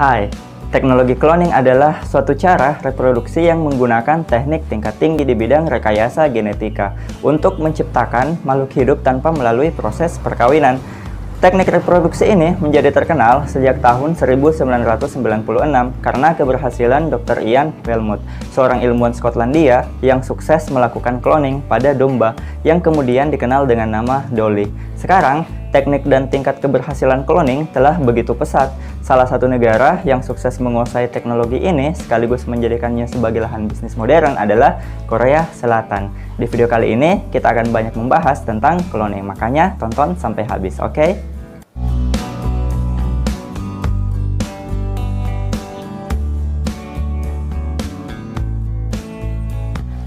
Hai, teknologi cloning adalah suatu cara reproduksi yang menggunakan teknik tingkat tinggi di bidang rekayasa genetika untuk menciptakan makhluk hidup tanpa melalui proses perkawinan. Teknik reproduksi ini menjadi terkenal sejak tahun 1996 karena keberhasilan Dr. Ian Wilmut, seorang ilmuwan Skotlandia yang sukses melakukan cloning pada domba yang kemudian dikenal dengan nama Dolly. Sekarang, teknik dan tingkat keberhasilan cloning telah begitu pesat. Salah satu negara yang sukses menguasai teknologi ini sekaligus menjadikannya sebagai lahan bisnis modern adalah Korea Selatan. Di video kali ini, kita akan banyak membahas tentang cloning, makanya tonton sampai habis, oke?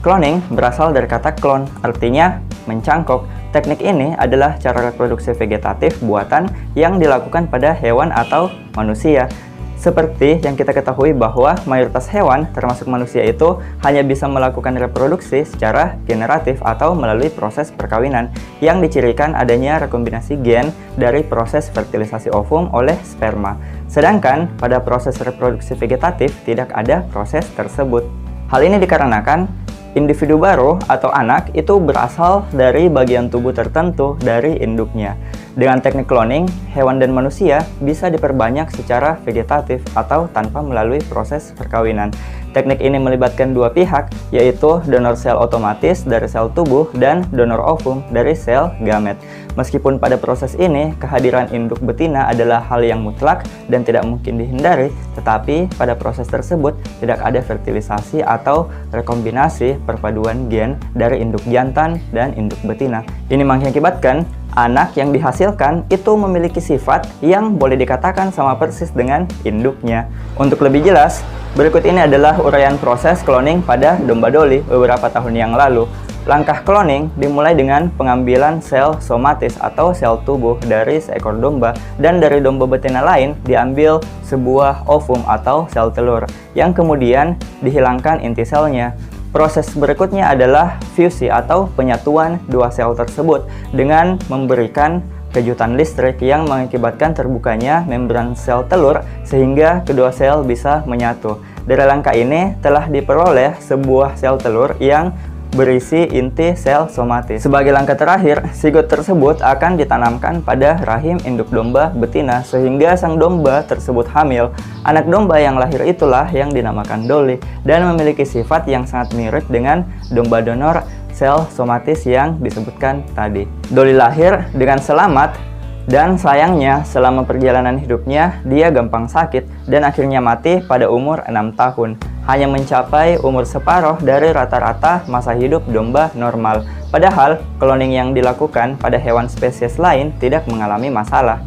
Cloning berasal dari kata clone, artinya mencangkok. Teknik ini adalah cara reproduksi vegetatif buatan yang dilakukan pada hewan atau manusia. Seperti yang kita ketahui bahwa mayoritas hewan, termasuk manusia itu, hanya bisa melakukan reproduksi secara generatif atau melalui proses perkawinan, yang dicirikan adanya rekombinasi gen dari proses fertilisasi ovum oleh sperma. Sedangkan pada proses reproduksi vegetatif tidak ada proses tersebut. Hal ini dikarenakan individu baru atau anak itu berasal dari bagian tubuh tertentu dari induknya. Dengan teknik cloning, hewan dan manusia bisa diperbanyak secara vegetatif atau tanpa melalui proses perkawinan. Teknik ini melibatkan dua pihak, yaitu donor sel otomatis dari sel tubuh dan donor ovum dari sel gamet. Meskipun pada proses ini, kehadiran induk betina adalah hal yang mutlak dan tidak mungkin dihindari, tetapi pada proses tersebut tidak ada fertilisasi atau rekombinasi perpaduan gen dari induk jantan dan induk betina. Ini mengakibatkan anak yang dihasilkan itu memiliki sifat yang boleh dikatakan sama persis dengan induknya. Untuk lebih jelas, berikut ini adalah uraian proses cloning pada domba Dolly beberapa tahun yang lalu. Langkah cloning dimulai dengan pengambilan sel somatis atau sel tubuh dari seekor domba, dan dari domba betina lain diambil sebuah ovum atau sel telur yang kemudian dihilangkan inti selnya. Proses berikutnya adalah fusi atau penyatuan dua sel tersebut dengan memberikan kejutan listrik yang mengakibatkan terbukanya membran sel telur sehingga kedua sel bisa menyatu. Dari langkah ini telah diperoleh sebuah sel telur yang berisi inti sel somatis. Sebagai langkah terakhir, zigot tersebut akan ditanamkan pada rahim induk domba betina sehingga sang domba tersebut hamil. Anak domba yang lahir itulah yang dinamakan Dolly dan memiliki sifat yang sangat mirip dengan domba donor sel somatis yang disebutkan tadi. Dolly lahir dengan selamat, dan sayangnya selama perjalanan hidupnya dia gampang sakit dan akhirnya mati pada umur 6 tahun. Hanya mencapai umur separuh dari rata-rata masa hidup domba normal. Padahal cloning yang dilakukan pada hewan spesies lain tidak mengalami masalah.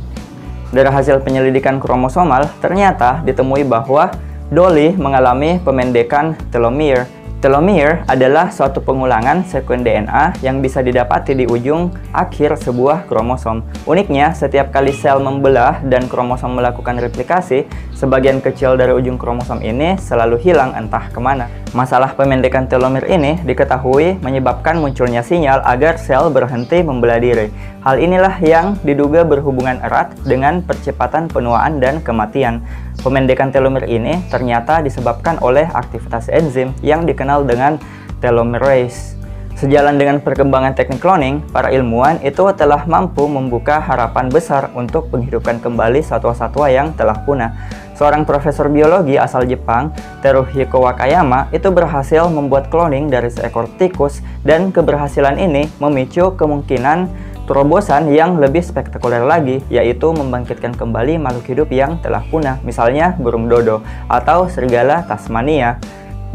Dari hasil penyelidikan kromosomal, ternyata ditemui bahwa Dolly mengalami pemendekan telomere. Telomere adalah suatu pengulangan sekuen DNA yang bisa didapati di ujung akhir sebuah kromosom. Uniknya, setiap kali sel membelah dan kromosom melakukan replikasi, sebagian kecil dari ujung kromosom ini selalu hilang entah kemana. Masalah pemendekan telomere ini diketahui menyebabkan munculnya sinyal agar sel berhenti membelah diri. Hal inilah yang diduga berhubungan erat dengan percepatan penuaan dan kematian. Pemendekan telomere ini ternyata disebabkan oleh aktivitas enzim yang dikenal dengan telomerase. Sejalan dengan perkembangan teknik cloning, para ilmuwan itu telah mampu membuka harapan besar untuk menghidupkan kembali satwa-satwa yang telah punah. Seorang profesor biologi asal Jepang, Teruhiko Wakayama, itu berhasil membuat cloning dari seekor tikus, dan keberhasilan ini memicu kemungkinan terobosan yang lebih spektakuler lagi, yaitu membangkitkan kembali makhluk hidup yang telah punah, misalnya burung dodo atau serigala Tasmania.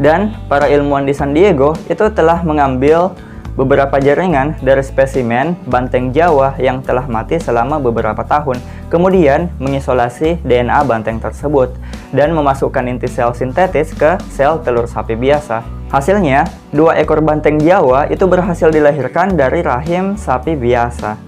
Dan para ilmuwan di San Diego itu telah mengambil beberapa jaringan dari spesimen banteng Jawa yang telah mati selama beberapa tahun, kemudian mengisolasi DNA banteng tersebut dan memasukkan inti sel sintetis ke sel telur sapi biasa. Hasilnya, 2 ekor banteng Jawa itu berhasil dilahirkan dari rahim sapi biasa.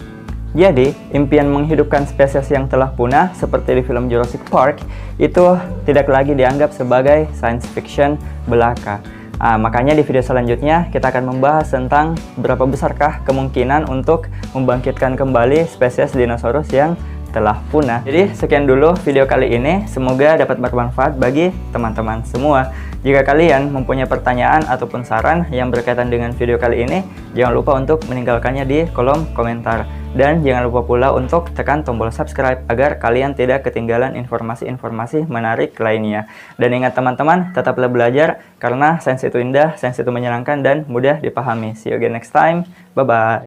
Jadi, impian menghidupkan spesies yang telah punah seperti di film Jurassic Park itu tidak lagi dianggap sebagai science fiction belaka. Makanya di video selanjutnya kita akan membahas tentang berapa besarkah kemungkinan untuk membangkitkan kembali spesies dinosaurus yang telah punah. Jadi sekian dulu video kali ini, semoga dapat bermanfaat bagi teman-teman semua. Jika kalian mempunyai pertanyaan ataupun saran yang berkaitan dengan video kali ini, jangan lupa untuk meninggalkannya di kolom komentar. Dan jangan lupa pula untuk tekan tombol subscribe agar kalian tidak ketinggalan informasi-informasi menarik lainnya. Dan ingat teman-teman, tetaplah belajar karena sains itu indah, sains itu menyenangkan dan mudah dipahami. See you again next time. Bye-bye.